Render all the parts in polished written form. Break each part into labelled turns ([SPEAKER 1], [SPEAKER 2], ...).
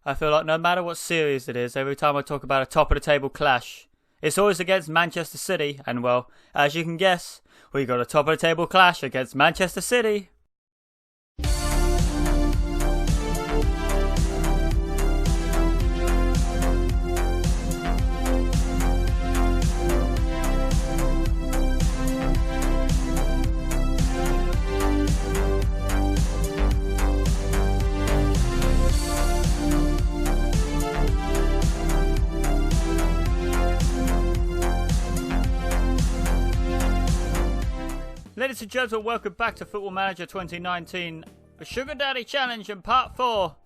[SPEAKER 1] I feel like no matter what series it is, every time I talk about a top-of-the-table clash, it's always against Manchester City. And, well, as you can guess, we got a top-of-the-table clash against Manchester City. Ladies and gentlemen, welcome back to Football Manager 2019, the Sugar Daddy Challenge in Part 4.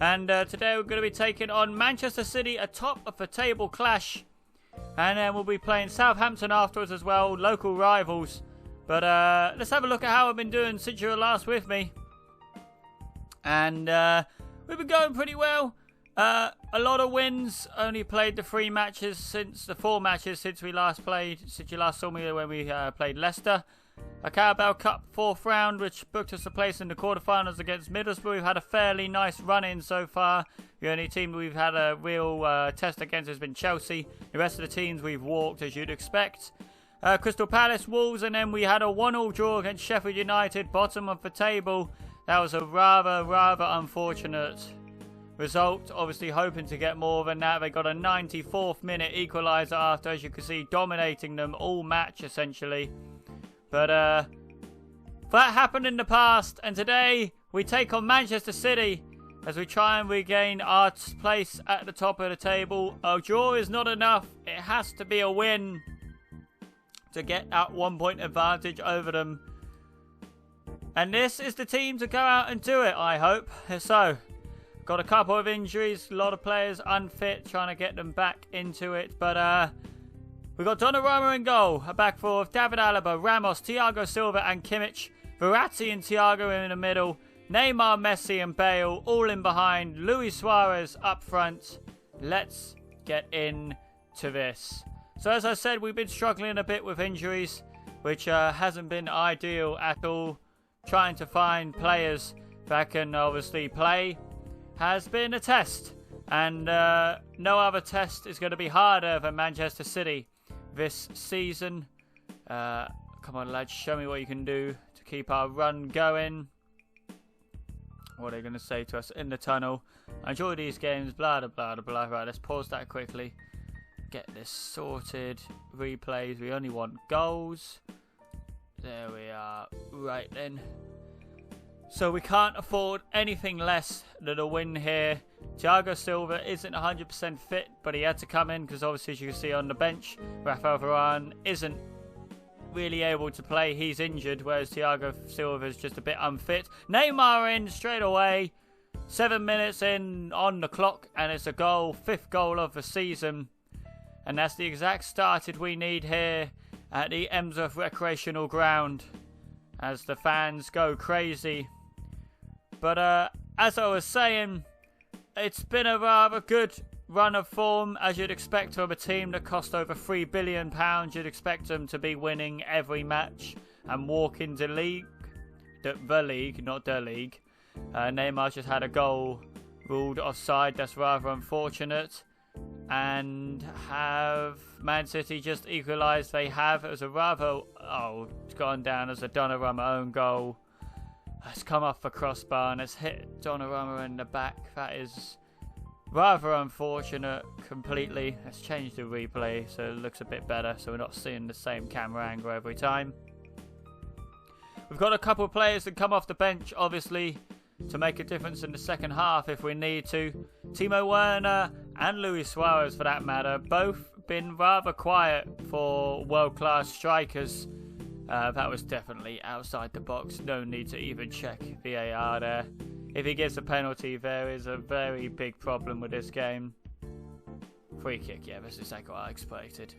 [SPEAKER 1] And today we're going to be taking on Manchester City, a top-of-the-table clash. And then we'll be playing Southampton afterwards as well, local rivals. But let's have a look at how I've been doing since you were last with me. And we've been going pretty well. A lot of wins. Only played the 4 matches since we last played, since you last saw me when we played Leicester. A Carabao Cup 4th round, which booked us a place in the quarterfinals against Middlesbrough. We've had a fairly nice run-in so far. The only team we've had a real test against has been Chelsea. The rest of the teams we've walked, as you'd expect. Crystal Palace, Wolves, and then we had a 1-1 draw against Sheffield United, bottom of the table. That was a rather unfortunate result. Obviously hoping to get more than that. They got a 94th minute equaliser after, as you can see, dominating them all match essentially. But that happened in the past, and today we take on Manchester City as we try and regain our place at the top of the table. A draw is not enough. It has to be a win to get that 1 point advantage over them. And this is the team to go out and do it, I hope. So, got a couple of injuries, a lot of players unfit, trying to get them back into it. But we got Donnarumma in goal, a back four of David Alaba, Ramos, Thiago Silva and Kimmich, Verratti and Thiago in the middle, Neymar, Messi and Bale all in behind, Luis Suarez up front. Let's get into this. So as I said, we've been struggling a bit with injuries, which hasn't been ideal at all. Trying to find players that can obviously play has been a test, and no other test is going to be harder than Manchester City this season. Come on lads, show me what you can do to keep our run going. What are they going to say to us in the tunnel? I enjoy these games, blah blah blah blah. Right, let's pause that quickly. Get this sorted. Replays, we only want goals. There we are. Right then. So we can't afford anything less than a win here. Thiago Silva isn't 100% fit, but he had to come in because obviously, as you can see on the bench, Rafael Varane isn't really able to play. He's injured, whereas Thiago Silva is just a bit unfit. Neymar in straight away. 7 minutes in on the clock, and it's a goal. 5th goal of the season. And that's the exact started we need here at the Emsworth recreational ground as the fans go crazy. But as I was saying, it's been a rather good run of form, as you'd expect from a team that cost over £3 billion. You'd expect them to be winning every match and walk into the league, not the league. Neymar just had a goal ruled offside. That's rather unfortunate. And have Man City just equalised? They have. It was a rather... it's gone down as a Donnarumma own goal. It's come off the crossbar and it's hit Donnarumma in the back. That is rather unfortunate completely. Let's change the replay so it looks a bit better, so we're not seeing the same camera angle every time. We've got a couple of players that come off the bench, obviously, to make a difference in the second half if we need to. Timo Werner and Luis Suarez, for that matter, both been rather quiet for world-class strikers. That was definitely outside the box. No need to even check VAR there. If he gives a penalty, there is a very big problem with this game. Free kick, yeah, this is exactly what I expected.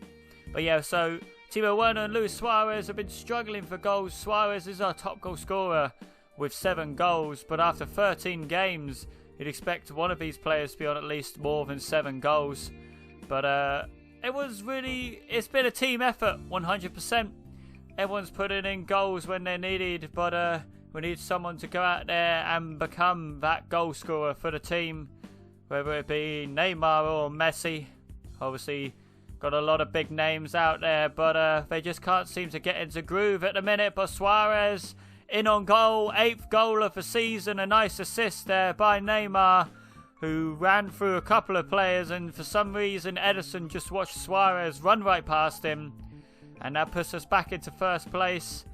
[SPEAKER 1] But yeah, so Timo Werner and Luis Suarez have been struggling for goals. Suarez is our top goal scorer with 7 goals, but after 13 games, you'd expect one of these players to be on at least more than 7 goals. But it's been a team effort, 100%. Everyone's putting in goals when they're needed, but we need someone to go out there and become that goal scorer for the team. whether it be Neymar or Messi. Obviously, got a lot of big names out there, but they just can't seem to get into groove at the minute. But Suarez in on goal, 8th goal of the season. A nice assist there by Neymar, who ran through a couple of players, and for some reason Ederson just watched Suarez run right past him, and that puts us back into first place.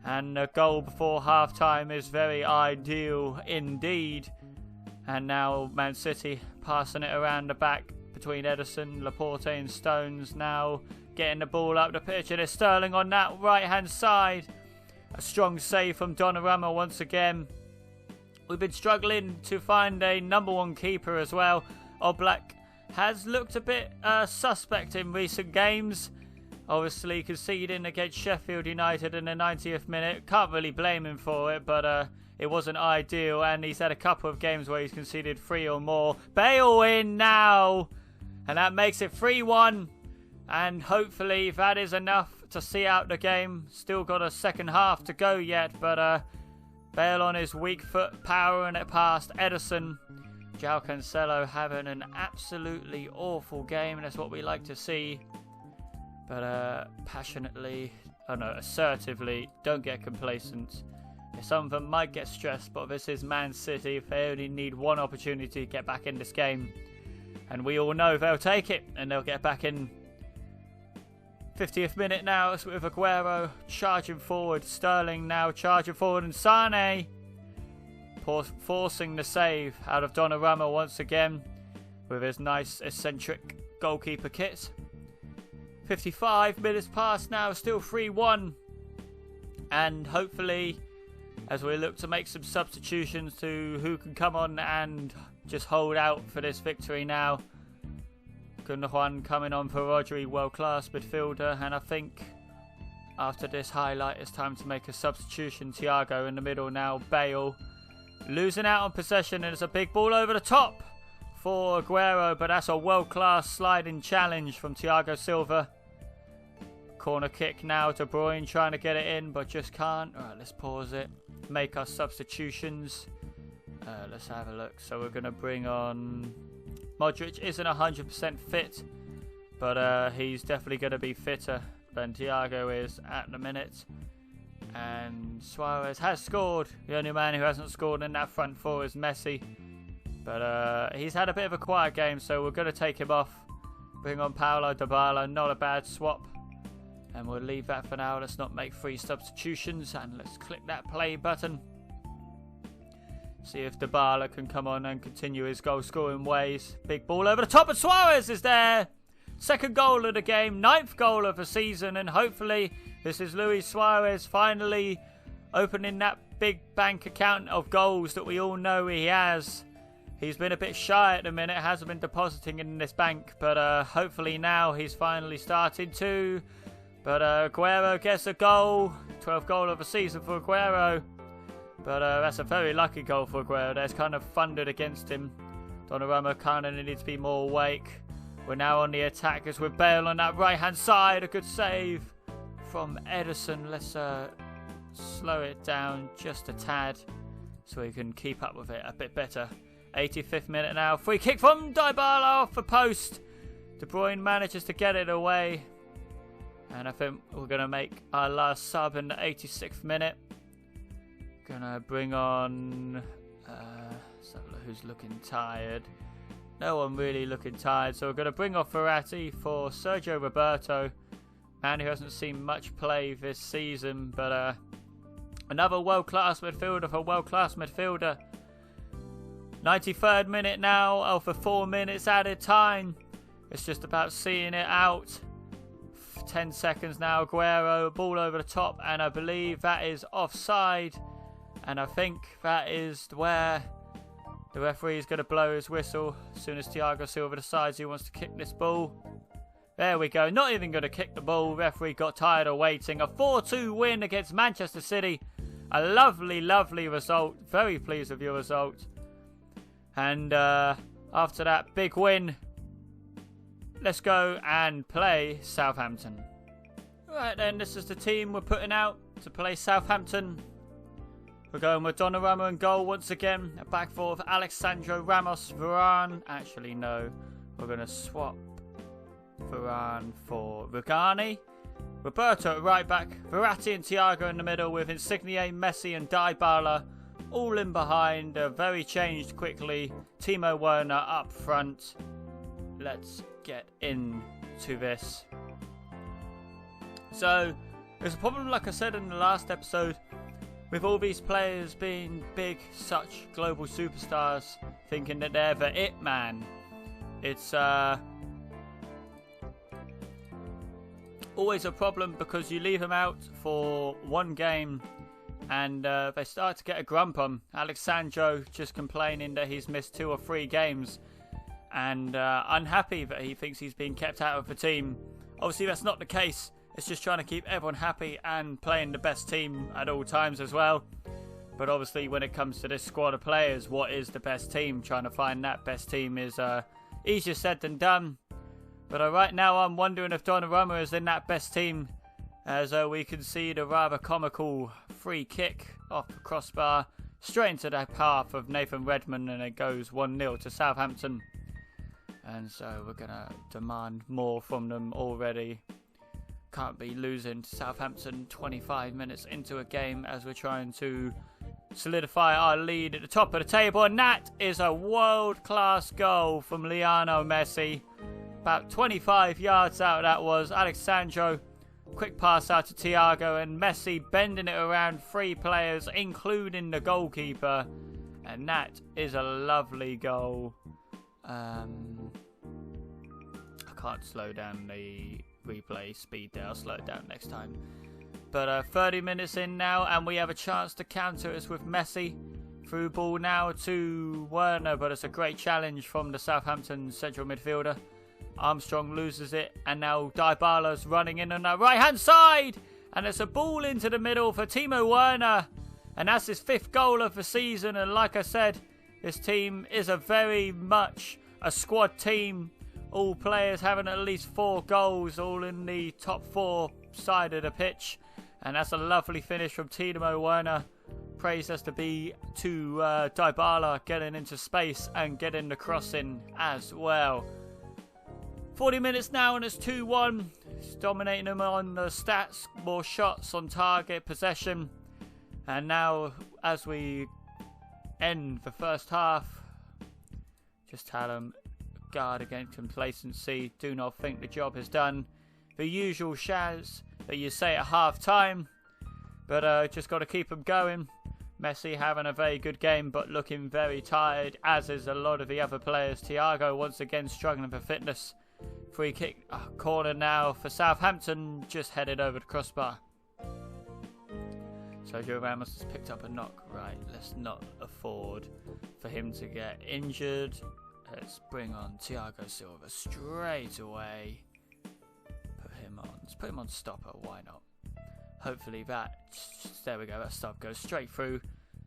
[SPEAKER 1] And a goal before half-time is very ideal indeed. And now Man City passing it around the back between Ederson, Laporte and Stones, now getting the ball up the pitch, and it's Sterling on that right-hand side. A strong save from Donnarumma once again. We've been struggling to find a number one keeper as well. Oblak has looked a bit suspect in recent games. Obviously conceding against Sheffield United in the 90th minute. Can't really blame him for it, but it wasn't ideal. And he's had a couple of games where he's conceded 3 or more. Bale in now. And that makes it 3-1. And hopefully that is enough to see out the game. Still got a second half to go yet, but Bale on his weak foot, powering it past Ederson. João Cancelo having an absolutely awful game, and that's what we like to see. But assertively, don't get complacent. Some of them might get stressed, but this is Man City. If they only need one opportunity to get back in this game, and we all know they'll take it, and they'll get back in. 50th minute now, it's with Aguero charging forward. Sterling now charging forward, and Sane forcing the save out of Donnarumma once again with his nice eccentric goalkeeper kit. 55 minutes past now, still 3-1. And hopefully, as we look to make some substitutions to who can come on and just hold out for this victory now. Gundogan coming on for Rodri, world-class midfielder. And I think after this highlight, it's time to make a substitution. Thiago in the middle now. Bale losing out on possession, and it's a big ball over the top for Aguero. But that's a world-class sliding challenge from Thiago Silva. Corner kick now. De Bruyne trying to get it in, but just can't. Alright, let's pause it. Make our substitutions. Let's have a look. So we're going to bring on... Modric isn't 100% fit, but he's definitely going to be fitter than Thiago is at the minute. And Suarez has scored. The only man who hasn't scored in that front four is Messi. But he's had a bit of a quiet game, so we're going to take him off. Bring on Paulo Dybala. Not a bad swap. And we'll leave that for now. Let's not make 3 substitutions. And let's click that play button. See if Dybala can come on and continue his goal-scoring ways. Big ball over the top, and Suarez is there. Second goal of the game, 9th goal of the season, and hopefully this is Luis Suarez finally opening that big bank account of goals that we all know he has. He's been a bit shy at the minute, hasn't been depositing in this bank, but hopefully now he's finally started to. But Aguero gets a goal, 12th goal of the season for Aguero. But that's a very lucky goal for Aguero. There's kind of thundered against him. Donnarumma kind of needs to be more awake. We're now on the attack as with Bale on that right-hand side. A good save from Ederson. Let's slow it down just a tad so we can keep up with it a bit better. 85th minute now. Free kick from Dybala off the post. De Bruyne manages to get it away. And I think we're going to make our last sub in the 86th minute. Gonna bring on who's looking tired. No one really looking tired, so we're gonna bring off Verratti for Sergio Roberto, man who hasn't seen much play this season, but another world-class midfielder for world-class midfielder. 93rd minute now, over 4 minutes added time. It's just about seeing it out. 10 seconds now. Aguero, ball over the top, and I believe that is offside. And I think that is where the referee is going to blow his whistle as soon as Thiago Silva decides he wants to kick this ball. There we go. Not even going to kick the ball. Referee got tired of waiting. A 4-2 win against Manchester City. A lovely, lovely result. Very pleased with your result. And after that big win, let's go and play Southampton. Right then, this is the team we're putting out to play Southampton. We're going with Donnarumma in goal once again. A back four of Alexandro Ramos, Varane. Actually, no. We're going to swap Varane for Rugani. Roberto at right back. Verratti and Thiago in the middle with Insigne, Messi and Dybala all in behind. Very changed quickly. Timo Werner up front. Let's get into this. So, there's a problem, like I said in the last episode, with all these players being big, such global superstars, thinking that they're the it man. It's always a problem because you leave them out for one game and they start to get a grump on. Alexandro just complaining that he's missed 2 or 3 games and unhappy that he thinks he's being kept out of the team. Obviously that's not the case. It's just trying to keep everyone happy and playing the best team at all times as well. But obviously when it comes to this squad of players, what is the best team? Trying to find that best team is easier said than done. But right now I'm wondering if Donnarumma is in that best team, as we can see the rather comical free kick off the crossbar straight into the path of Nathan Redmond, and it goes 1-0 to Southampton. And so we're going to demand more from them already. Can't be losing to Southampton 25 minutes into a game as we're trying to solidify our lead at the top of the table. And that is a world-class goal from Lionel Messi. About 25 yards out that was. Alexandro, quick pass out to Thiago, and Messi bending it around 3 players, including the goalkeeper. And that is a lovely goal. I can't slow down the replay speed there. I'll slow it down next time. But 30 minutes in now, and we have a chance to counter us with Messi. Through ball now to Werner, but it's a great challenge from the Southampton central midfielder. Armstrong loses it, and now Dybala's running in on the right-hand side, and it's a ball into the middle for Timo Werner, and that's his 5th goal of the season. And like I said, this team is a very much a squad team. All players having at least 4 goals, all in the top 4 side of the pitch. And that's a lovely finish from Timo Werner. Praise has to be to Dybala getting into space and getting the cross in as well. 40 minutes now and it's 2-1. It's dominating them on the stats. More shots on target, possession. And now as we end the first half, just tell them, guard against complacency. Do not think the job is done. The usual shouts that you say at half time, but just got to keep them going. Messi having a very good game but looking very tired, as is a lot of the other players. Thiago once again struggling for fitness. Free kick corner now for Southampton, just headed over the crossbar. Sergio Ramos has picked up a knock. Right, let's not afford for him to get injured. Let's bring on Thiago Silva straight away. Put him on. Let's put him on stopper. Why not? Hopefully that. There we go. That stop goes straight through.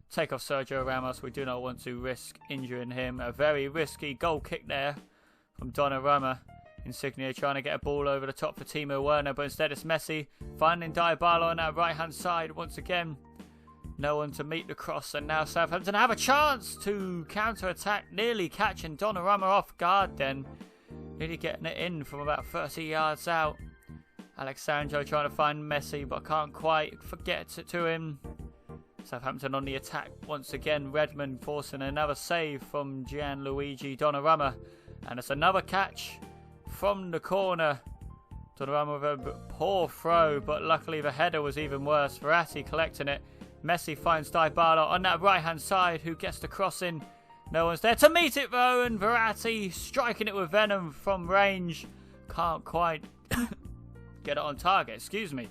[SPEAKER 1] Take off Sergio Ramos. We do not want to risk injuring him. A very risky goal kick there from Donnarumma. Insigne trying to get a ball over the top for Timo Werner, but instead it's Messi finding Dybala on that right hand side once again. No one to meet the cross, and now Southampton have a chance to counter-attack, nearly catching Donnarumma off guard then. Nearly getting it in from about 30 yards out. Alexandro trying to find Messi, but can't quite get it to him. Southampton on the attack once again. Redmond forcing another save from Gianluigi Donnarumma. And it's another catch from the corner. Donnarumma with a poor throw, but luckily the header was even worse. Verratti collecting it. Messi finds Dybala on that right-hand side, who gets the cross in. No one's there to meet it though, and Verratti striking it with venom from range. Can't quite get it on target, excuse me.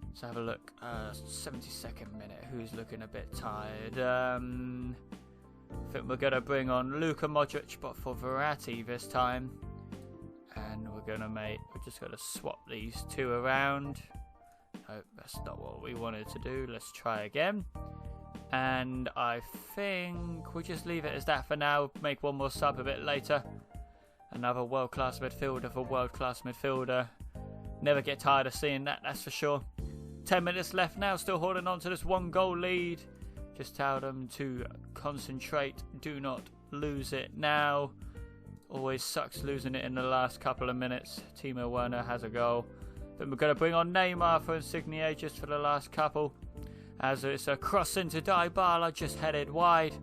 [SPEAKER 1] Let's have a look. 72nd minute. Who's looking a bit tired? I think we're going to bring on Luka Modric, but for Verratti this time. And we're just going to swap these 2 around. No, that's not what we wanted to do. Let's try again. And I think we'll just leave it as that for now. Make one more sub a bit later. Another world-class midfielder for world-class midfielder. Never get tired of seeing that, that's for sure. 10 minutes left now, still holding on to this 1-goal lead. Just tell them to concentrate, do not lose it now. Always sucks losing it in the last couple of minutes. Timo Werner has a goal. Then we're going to bring on Neymar for Insigne just for the last couple. As it's a cross into Dybala, just headed wide.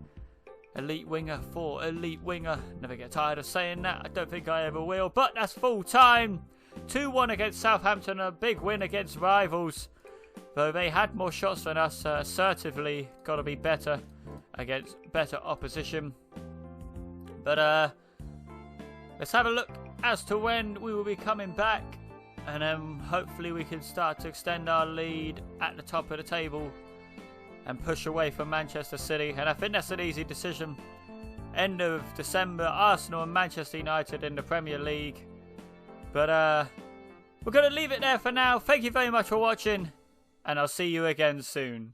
[SPEAKER 1] Elite winger for elite winger. Never get tired of saying that. I don't think I ever will. But that's full time. 2-1 against Southampton. A big win against rivals. Though they had more shots than us. Assertively got to be better against better opposition. But let's have a look as to when we will be coming back. And then hopefully we can start to extend our lead at the top of the table. And push away from Manchester City. And I think that's an easy decision. End of December, Arsenal and Manchester United in the Premier League. But we're going to leave it there for now. Thank you very much for watching. And I'll see you again soon.